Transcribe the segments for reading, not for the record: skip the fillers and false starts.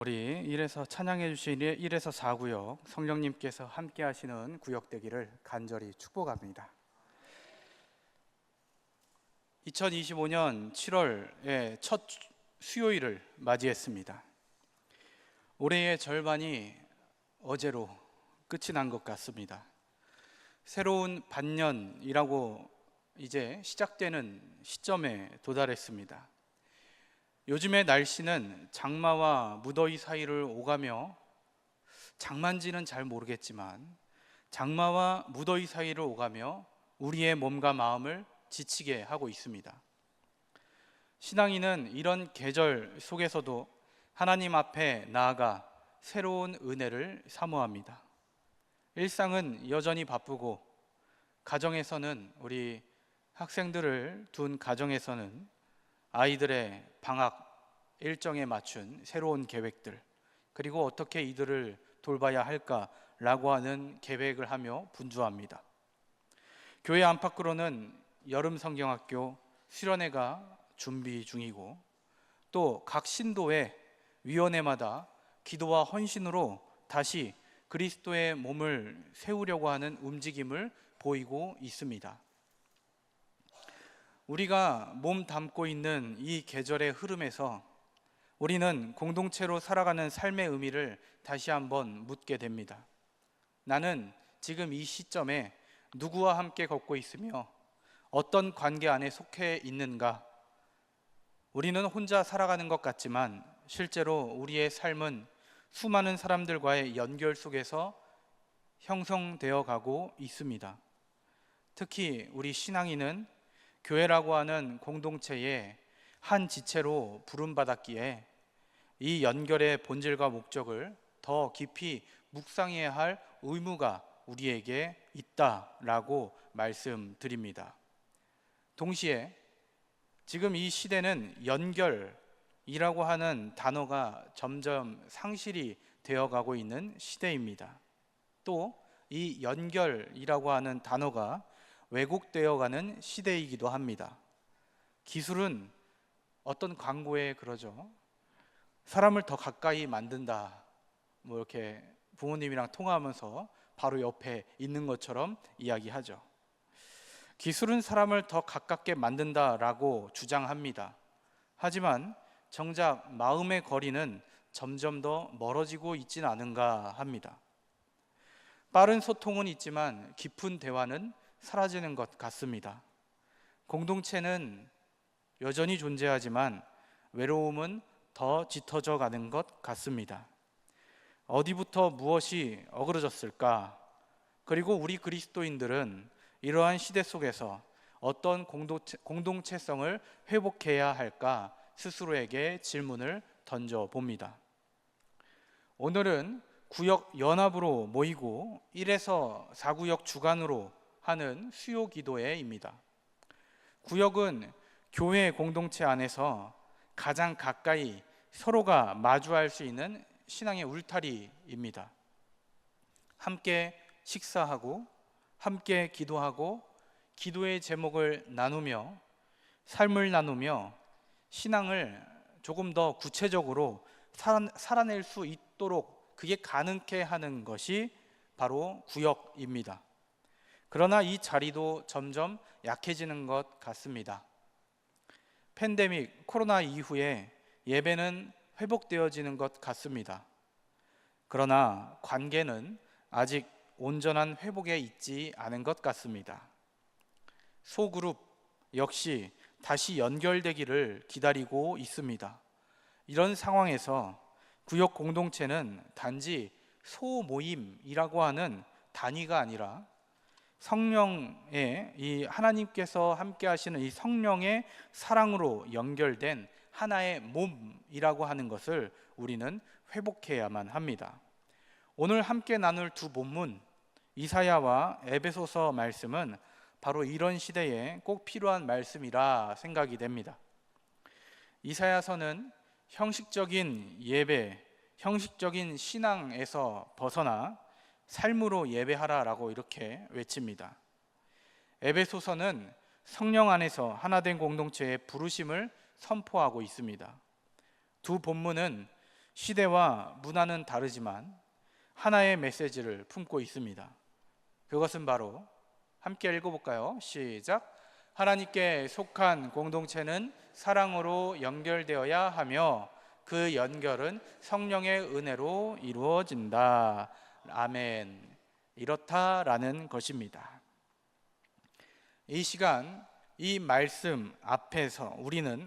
우리 1에서 찬양해 주신 1에서 4구역 성령님께서 함께 하시는 구역 되기를 간절히 축복합니다. 2025년 7월의 첫 수요일을 맞이했습니다. 올해의 절반이 어제로 끝이 난 것 같습니다. 새로운 반년이라고 이제 시작되는 시점에 도달했습니다. 요즘의 날씨는 장마와 무더위 사이를 오가며, 장마인지는 잘 모르겠지만 장마와 무더위 사이를 오가며 우리의 몸과 마음을 지치게 하고 있습니다. 신앙인은 이런 계절 속에서도 하나님 앞에 나아가 새로운 은혜를 사모합니다. 일상은 여전히 바쁘고, 가정에서는, 우리 학생들을 둔 가정에서는 아이들의 방학 일정에 맞춘 새로운 계획들, 그리고 어떻게 이들을 돌봐야 할까라고 하는 계획을 하며 분주합니다. 교회 안팎으로는 여름 성경학교 수련회가 준비 중이고, 또 각 신도의 위원회마다 기도와 헌신으로 다시 그리스도의 몸을 세우려고 하는 움직임을 보이고 있습니다. 우리가 몸 담고 있는 이 계절의 흐름에서 우리는 공동체로 살아가는 삶의 의미를 다시 한번 묻게 됩니다. 나는 지금 이 시점에 누구와 함께 걷고 있으며 어떤 관계 안에 속해 있는가? 우리는 혼자 살아가는 것 같지만 실제로 우리의 삶은 수많은 사람들과의 연결 속에서 형성되어 가고 있습니다. 특히 우리 신앙인은 교회라고 하는 공동체의 한 지체로 부름받았기에 이 연결의 본질과 목적을 더 깊이 묵상해야 할 의무가 우리에게 있다라고 말씀드립니다. 동시에 지금 이 시대는 연결이라고 하는 단어가 점점 상실이 되어가고 있는 시대입니다. 또 이 연결이라고 하는 단어가 왜곡되어가는 시대이기도 합니다. 기술은 어떤 광고에 그러죠. 사람을 더 가까이 만든다. 뭐 이렇게 부모님이랑 통화하면서 바로 옆에 있는 것처럼 이야기하죠. 기술은 사람을 더 가깝게 만든다라고 주장합니다. 하지만 정작 마음의 거리는 점점 더 멀어지고 있진 않은가 합니다. 빠른 소통은 있지만 깊은 대화는 사라지는 것 같습니다. 공동체는 여전히 존재하지만 외로움은 더 짙어져 가는 것 같습니다. 어디부터 무엇이 어그러졌을까? 그리고 우리 그리스도인들은 이러한 시대 속에서 어떤 공동체성을 회복해야 할까 스스로에게 질문을 던져봅니다. 오늘은 구역 연합으로 모이고 1에서 4구역 주간으로 하는 수요 기도회입니다. 구역은 교회 공동체 안에서 가장 가까이 서로가 마주할 수 있는 신앙의 울타리입니다. 함께 식사하고 함께 기도하고 기도의 제목을 나누며 삶을 나누며 신앙을 조금 더 구체적으로 살아낼 수 있도록 그게 가능케 하는 것이 바로 구역입니다. 그러나 이 자리도 점점 약해지는 것 같습니다. 팬데믹 코로나 이후에 예배는 회복되어지는 것 같습니다. 그러나 관계는 아직 온전한 회복에 있지 않은 것 같습니다. 소그룹 역시 다시 연결되기를 기다리고 있습니다. 이런 상황에서 구역 공동체는 단지 소모임이라고 하는 단위가 아니라 성령의 이 하나님께서 함께 하시는 이 성령의 사랑으로 연결된 하나의 몸이라고 하는 것을 우리는 회복해야만 합니다. 오늘 함께 나눌 두 본문 이사야와 에베소서 말씀은 바로 이런 시대에 꼭 필요한 말씀이라 생각이 됩니다. 이사야서는 형식적인 예배, 형식적인 신앙에서 벗어나 삶으로 예배하라라고 이렇게 외칩니다. 에베소서는 성령 안에서 하나된 공동체의 부르심을 선포하고 있습니다. 두 본문은 시대와 문화는 다르지만 하나의 메시지를 품고 있습니다. 그것은 바로 함께 읽어볼까요? 시작. 하나님께 속한 공동체는 사랑으로 연결되어야 하며 그 연결은 성령의 은혜로 이루어진다. 아멘. 이렇다라는 것입니다. 이 시간, 이 말씀 앞에서 우리는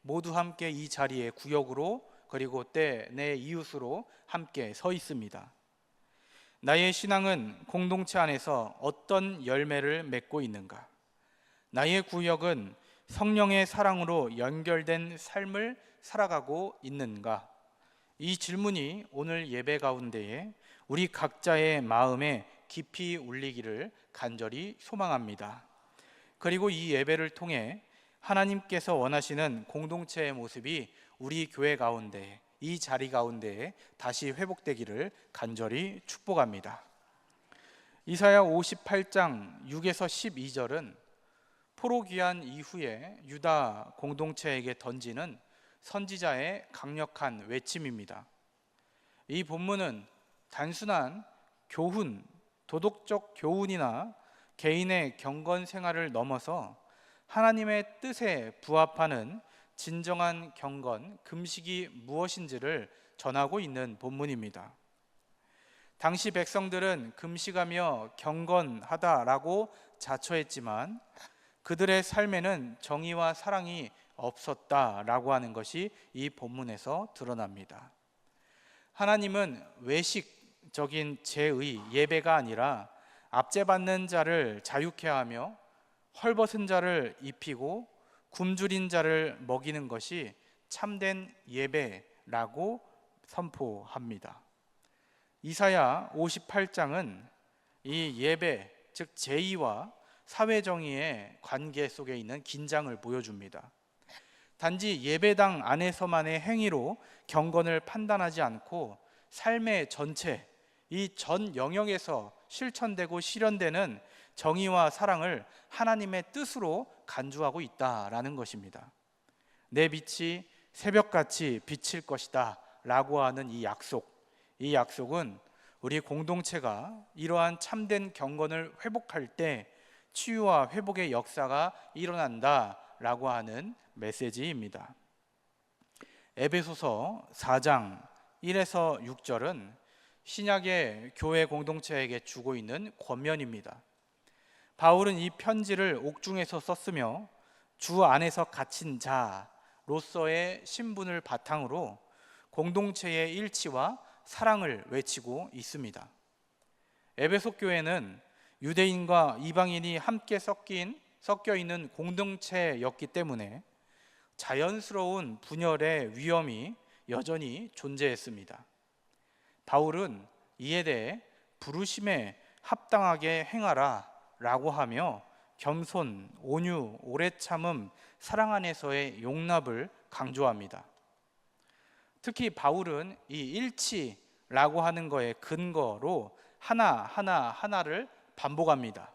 모두 함께 이 자리에 구역으로 그리고 때 내 이웃으로 함께 서 있습니다. 나의 신앙은 공동체 안에서 어떤 열매를 맺고 있는가? 나의 구역은 성령의 사랑으로 연결된 삶을 살아가고 있는가? 이 질문이 오늘 예배 가운데에 우리 각자의 마음에 깊이 울리기를 간절히 소망합니다. 그리고 이 예배를 통해 하나님께서 원하시는 공동체의 모습이 우리 교회 가운데, 이 자리 가운데에 다시 회복되기를 간절히 축복합니다. 이사야 58장 6에서 12절은 포로 귀환 이후에 유다 공동체에게 던지는 선지자의 강력한 외침입니다. 이 본문은 단순한 교훈, 도덕적 교훈이나 개인의 경건 생활을 넘어서 하나님의 뜻에 부합하는 진정한 경건, 금식이 무엇인지를 전하고 있는 본문입니다. 당시 백성들은 금식하며 경건하다라고 자처했지만 그들의 삶에는 정의와 사랑이 없었다라고 하는 것이 이 본문에서 드러납니다. 하나님은 외식적인 제의, 예배가 아니라 압제받는 자를 자유케 하며 헐벗은 자를 입히고 굶주린 자를 먹이는 것이 참된 예배라고 선포합니다. 이사야 58장은 이 예배, 즉 제의와 사회정의의 관계 속에 있는 긴장을 보여줍니다. 단지 예배당 안에서만의 행위로 경건을 판단하지 않고 삶의 전체, 이 전 영역에서 실천되고 실현되는 정의와 사랑을 하나님의 뜻으로 간주하고 있다라는 것입니다. 내 빛이 새벽같이 비칠 것이다 라고 하는 이 약속은 우리 공동체가 이러한 참된 경건을 회복할 때 치유와 회복의 역사가 일어난다라고 하는 메시지입니다. 에베소서 4장 1에서 6절은 신약의 교회 공동체에게 주고 있는 권면입니다. 바울은 이 편지를 옥중에서 썼으며 주 안에서 갇힌 자로서의 신분을 바탕으로 공동체의 일치와 사랑을 외치고 있습니다. 에베소 교회는 유대인과 이방인이 함께 섞여 있는 공동체였기 때문에 자연스러운 분열의 위험이 여전히 존재했습니다. 바울은 이에 대해 부르심에 합당하게 행하라 라고 하며 겸손, 온유, 오래 참음, 사랑 안에서의 용납을 강조합니다. 특히 바울은 이 일치라고 하는 거에 근거로 하나를 반복합니다.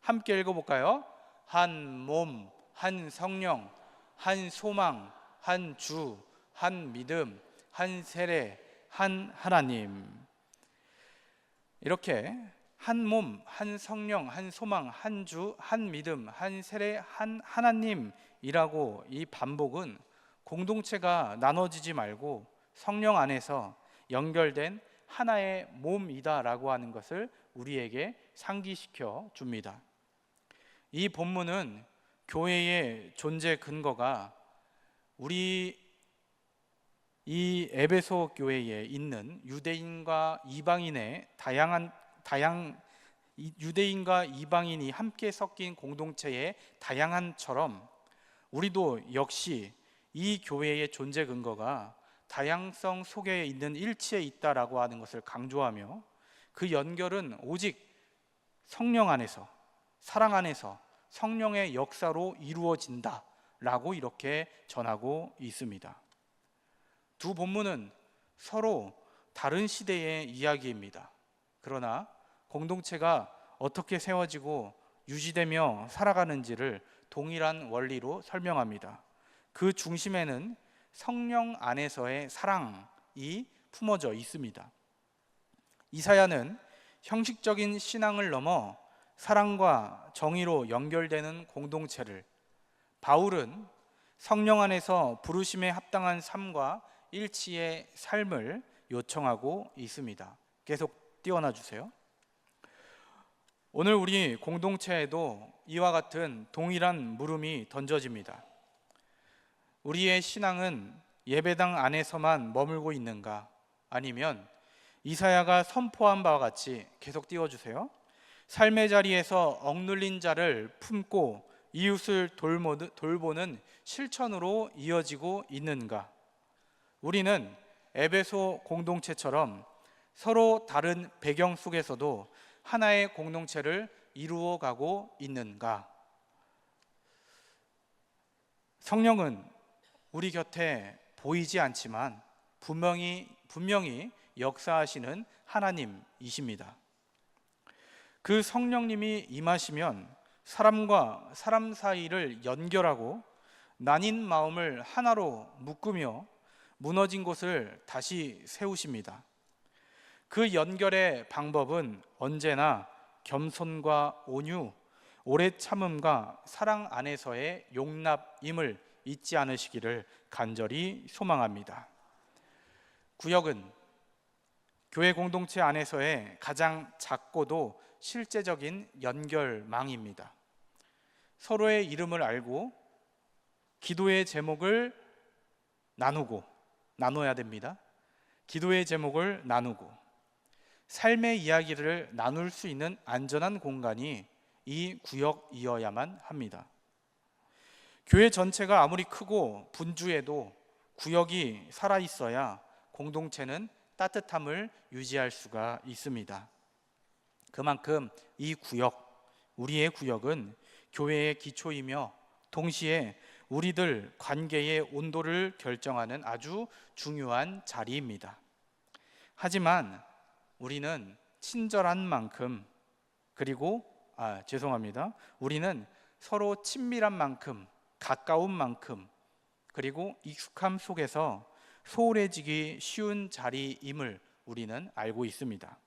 함께 읽어볼까요? 한 몸, 한 성령, 한 소망, 한 주, 한 믿음, 한 세례, 한 하나님. 이렇게 한 몸, 한 성령, 한 소망, 한 주, 한 믿음, 한 세례, 한 하나님이라고 이 반복은 공동체가 나눠지지 말고 성령 안에서 연결된 하나의 몸이다라고 하는 것을 우리에게 상기시켜 줍니다. 이 본문은 교회의 존재 근거가 우리 이 에베소 교회에 있는 유대인과 이방인이 함께 섞인 공동체의 다양함처럼 우리도 역시 이 교회의 존재 근거가 다양성 속에 있는 일치에 있다라고 하는 것을 강조하며 그 연결은 오직 성령 안에서, 사랑 안에서 성령의 역사로 이루어진다라고 이렇게 전하고 있습니다. 두 본문은 서로 다른 시대의 이야기입니다. 그러나 공동체가 어떻게 세워지고 유지되며 살아가는지를 동일한 원리로 설명합니다. 그 중심에는 성령 안에서의 사랑이 품어져 있습니다. 이사야는 형식적인 신앙을 넘어 사랑과 정의로 연결되는 공동체를, 바울은 성령 안에서 부르심에 합당한 삶과 일치의 삶을 요청하고 있습니다. 계속 띄워놔 주세요. 오늘 우리 공동체에도 이와 같은 동일한 물음이 던져집니다. 우리의 신앙은 예배당 안에서만 머물고 있는가? 아니면 이사야가 선포한 바와 같이, 계속 띄워주세요, 삶의 자리에서 억눌린 자를 품고 이웃을 돌보는 실천으로 이어지고 있는가? 우리는 에베소 공동체처럼 서로 다른 배경 속에서도 하나의 공동체를 이루어 가고 있는가? 성령은 우리 곁에 보이지 않지만 분명히 역사하시는 하나님이십니다. 그 성령님이 임하시면 사람과 사람 사이를 연결하고 나뉜 마음을 하나로 묶으며 무너진 곳을 다시 세우십니다. 그 연결의 방법은 언제나 겸손과 온유, 오래 참음과 사랑 안에서의 용납임을 잊지 않으시기를 간절히 소망합니다. 구역은 교회 공동체 안에서의 가장 작고도 실제적인 연결망입니다. 서로의 이름을 알고 기도의 제목을 나눠야 됩니다. 기도의 제목을 나누고 삶의 이야기를 나눌 수 있는 안전한 공간이 이 구역이어야만 합니다. 교회 전체가 아무리 크고 분주해도 구역이 살아있어야 공동체는 따뜻함을 유지할 수가 있습니다. 그만큼 이 구역, 우리의 구역은 교회의 기초이며 동시에 우리들 관계의 온도를 결정하는 아주 중요한 자리입니다. 하지만 우리는 친절한 만큼, 우리는 서로 친밀한 만큼, 가까운 만큼, 그리고 익숙함 속에서 소홀해지기 쉬운 자리임을 우리는 알고 있습니다.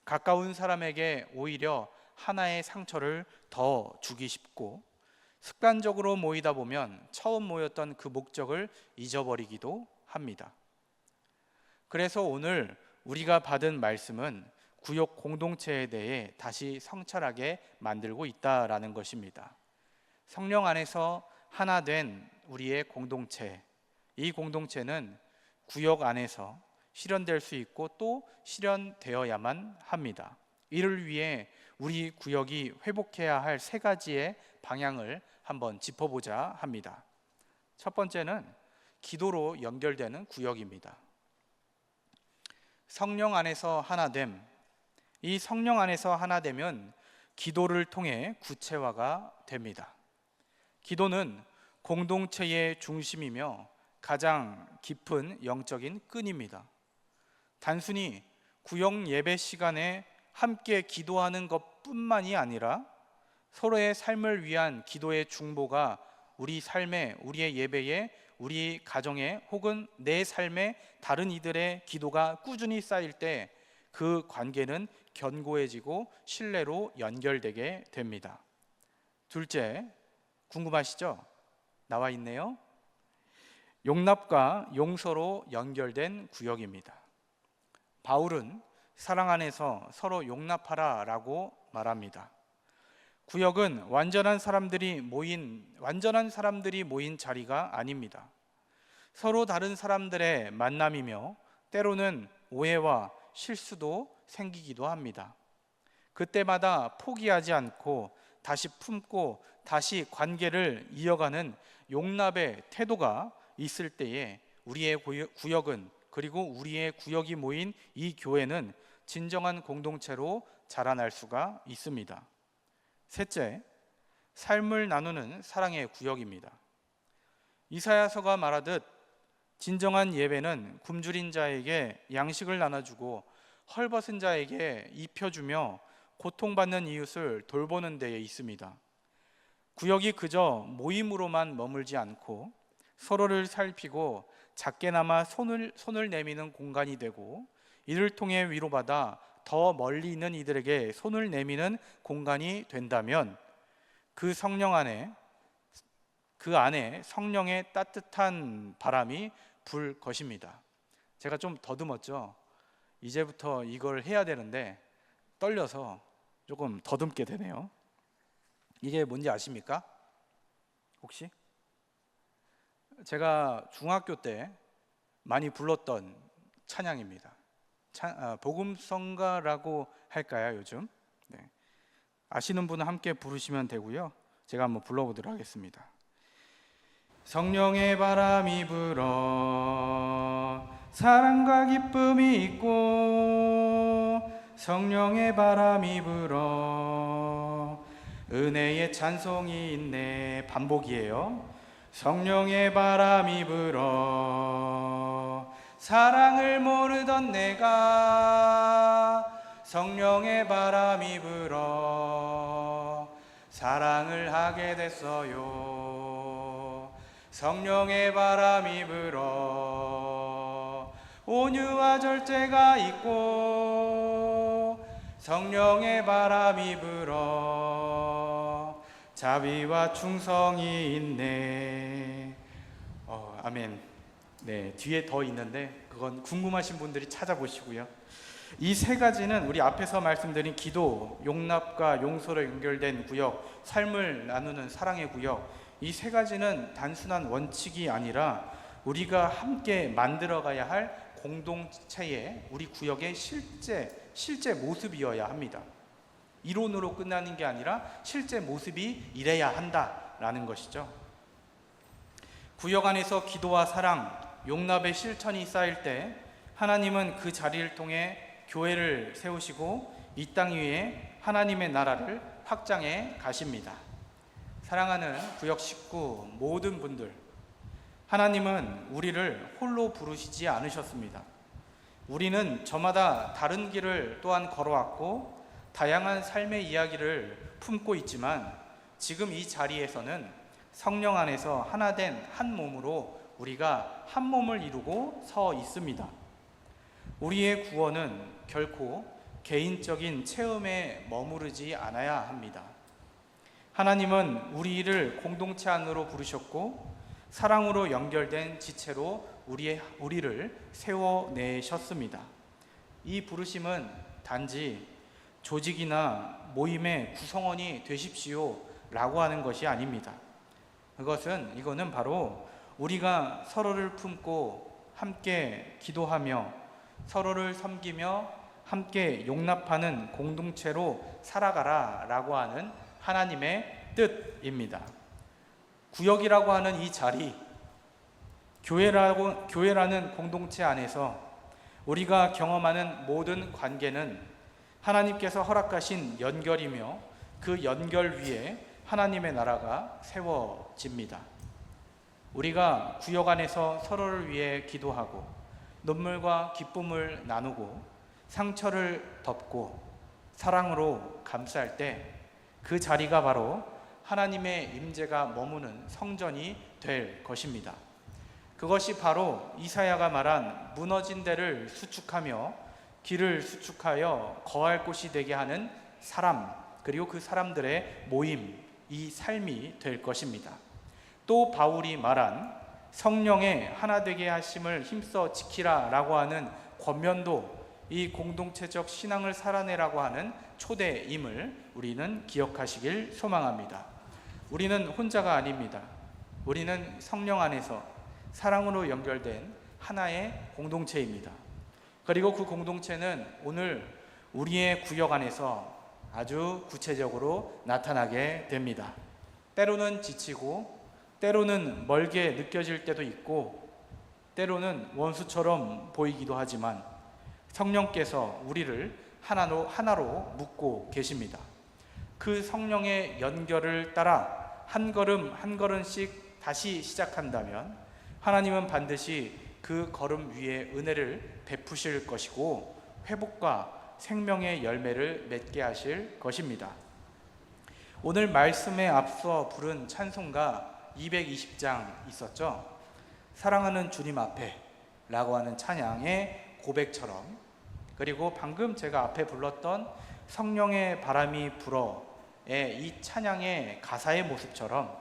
가까운 사람에게 오히려 하나의 상처를 더 주기 쉽고, 습관적으로 모이다 보면 처음 모였던 그 목적을 잊어버리기도 합니다. 그래서 오늘 우리가 받은 말씀은 구역 공동체에 대해 다시 성찰하게 만들고 있다라는 것입니다. 성령 안에서 하나 된 우리의 공동체, 이 공동체는 구역 안에서 실현될 수 있고 또 실현되어야만 합니다. 이를 위해 우리 구역이 회복해야 할 세 가지의 방향을 한번 짚어보자 합니다. 첫 번째는 기도로 연결되는 구역입니다. 성령 안에서 하나됨, 이 성령 안에서 하나되면 기도를 통해 구체화가 됩니다. 기도는 공동체의 중심이며 가장 깊은 영적인 끈입니다. 단순히 구역 예배 시간에 함께 기도하는 것뿐만이 아니라 서로의 삶을 위한 기도의 중보가 우리 삶에, 우리의 예배에, 우리 가정에 혹은 내 삶에 다른 이들의 기도가 꾸준히 쌓일 때 그 관계는 견고해지고 신뢰로 연결되게 됩니다. 둘째, 궁금하시죠? 나와 있네요. 용납과 용서로 연결된 구역입니다. 바울은 사랑 안에서 서로 용납하라 라고 말합니다. 구역은 완전한 사람들이 모인 자리가 아닙니다. 서로 다른 사람들의 만남이며 때로는 오해와 실수도 생기기도 합니다. 그때마다 포기하지 않고 다시 품고 다시 관계를 이어가는 용납의 태도가 있을 때에 우리의 구역은, 그리고 우리의 구역이 모인 이 교회는 진정한 공동체로 자라날 수가 있습니다. 셋째, 삶을 나누는 사랑의 구역입니다. 이사야서가 말하듯 진정한 예배는 굶주린 자에게 양식을 나눠주고 헐벗은 자에게 입혀주며 고통받는 이웃을 돌보는 데에 있습니다. 구역이 그저 모임으로만 머물지 않고 서로를 살피고 작게나마 손을 내미는 공간이 되고, 이를 통해 위로받아 더 멀리 있는 이들에게 손을 내미는 공간이 된다면 그 안에 성령의 따뜻한 바람이 불 것입니다. 제가 좀 더듬었죠? 이제부터 이걸 해야 되는데 떨려서 조금 더듬게 되네요. 이게 뭔지 아십니까? 혹시? 제가 중학교 때 많이 불렀던 찬양입니다. 복음성가라고 할까요, 요즘? 네. 아시는 분은 함께 부르시면 되고요. 제가 한번 불러보도록 하겠습니다. 성령의 바람이 불어 사랑과 기쁨이 있고, 성령의 바람이 불어 은혜의 찬송이 있네. 반복이에요. 성령의 바람이 불어 사랑을 모르던 내가, 성령의 바람이 불어 사랑을 하게 됐어요. 성령의 바람이 불어 온유와 절제가 있고, 성령의 바람이 불어 자비와 충성이 있네. 아멘. 네, 뒤에 더 있는데 그건 궁금하신 분들이 찾아보시고요. 이 세 가지는 우리 앞에서 말씀드린 기도, 용납과 용서로 연결된 구역, 삶을 나누는 사랑의 구역, 이 세 가지는 단순한 원칙이 아니라 우리가 함께 만들어가야 할 공동체의 우리 구역의 실제 모습이어야 합니다. 이론으로 끝나는 게 아니라 실제 모습이 이래야 한다라는 것이죠. 구역 안에서 기도와 사랑, 용납의 실천이 쌓일 때 하나님은 그 자리를 통해 교회를 세우시고 이 땅 위에 하나님의 나라를 확장해 가십니다. 사랑하는 구역 식구 모든 분들, 하나님은 우리를 홀로 부르시지 않으셨습니다. 우리는 저마다 다른 길을 또한 걸어왔고 다양한 삶의 이야기를 품고 있지만, 지금 이 자리에서는 성령 안에서 하나 된 한 몸으로 우리가 한 몸을 이루고 서 있습니다. 우리의 구원은 결코 개인적인 체험에 머무르지 않아야 합니다. 하나님은 우리를 공동체 안으로 부르셨고 사랑으로 연결된 지체로 우리를 세워내셨습니다. 이 부르심은 단지 조직이나 모임의 구성원이 되십시오 라고 하는 것이 아닙니다. 이거는 바로 우리가 서로를 품고 함께 기도하며 서로를 섬기며 함께 용납하는 공동체로 살아가라 라고 하는 하나님의 뜻입니다. 구역이라고 하는 이 자리, 교회라는 공동체 안에서 우리가 경험하는 모든 관계는 하나님께서 허락하신 연결이며 그 연결 위에 하나님의 나라가 세워집니다. 우리가 구역 안에서 서로를 위해 기도하고 눈물과 기쁨을 나누고 상처를 덮고 사랑으로 감쌀 때 그 자리가 바로 하나님의 임재가 머무는 성전이 될 것입니다. 그것이 바로 이사야가 말한 무너진 데를 수축하며 길을 수축하여 거할 곳이 되게 하는 사람, 그리고 그 사람들의 모임, 이 삶이 될 것입니다. 또 바울이 말한 성령의 하나 되게 하심을 힘써 지키라 라고 하는 권면도 이 공동체적 신앙을 살아내라고 하는 초대임을 우리는 기억하시길 소망합니다. 우리는 혼자가 아닙니다. 우리는 성령 안에서 사랑으로 연결된 하나의 공동체입니다. 그리고 그 공동체는 오늘 우리의 구역 안에서 아주 구체적으로 나타나게 됩니다. 때로는 지치고 때로는 멀게 느껴질 때도 있고 때로는 원수처럼 보이기도 하지만 성령께서 우리를 하나로 묶고 계십니다. 그 성령의 연결을 따라 한 걸음 한 걸음씩 다시 시작한다면 하나님은 반드시 그 걸음 위에 은혜를 베푸실 것이고 회복과 생명의 열매를 맺게 하실 것입니다. 오늘 말씀에 앞서 부른 찬송가 220장 있었죠. 사랑하는 주님 앞에 라고 하는 찬양의 고백처럼, 그리고 방금 제가 앞에 불렀던 성령의 바람이 불어의 이 찬양의 가사의 모습처럼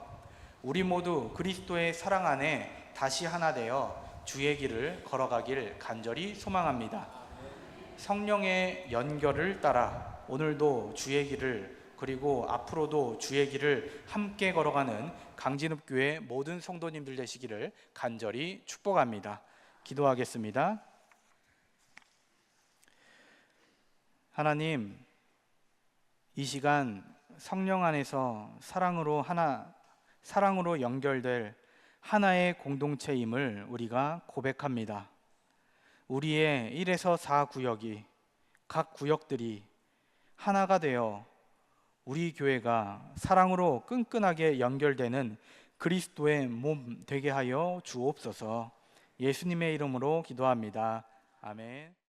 우리 모두 그리스도의 사랑 안에 다시 하나 되어 주의 길을 걸어가길 간절히 소망합니다. 성령의 연결을 따라 오늘도 주의 길을, 그리고 앞으로도 주의 길을 함께 걸어가는 강진읍교회 모든 성도님들 되시기를 간절히 축복합니다. 기도하겠습니다. 하나님, 이 시간 성령 안에서 사랑으로 연결될 하나의 공동체임을 우리가 고백합니다. 우리의 1에서 4 구역이, 각 구역들이 하나가 되어 우리 교회가 사랑으로 끈끈하게 연결되는 그리스도의 몸 되게 하여 주옵소서. 예수님의 이름으로 기도합니다. 아멘.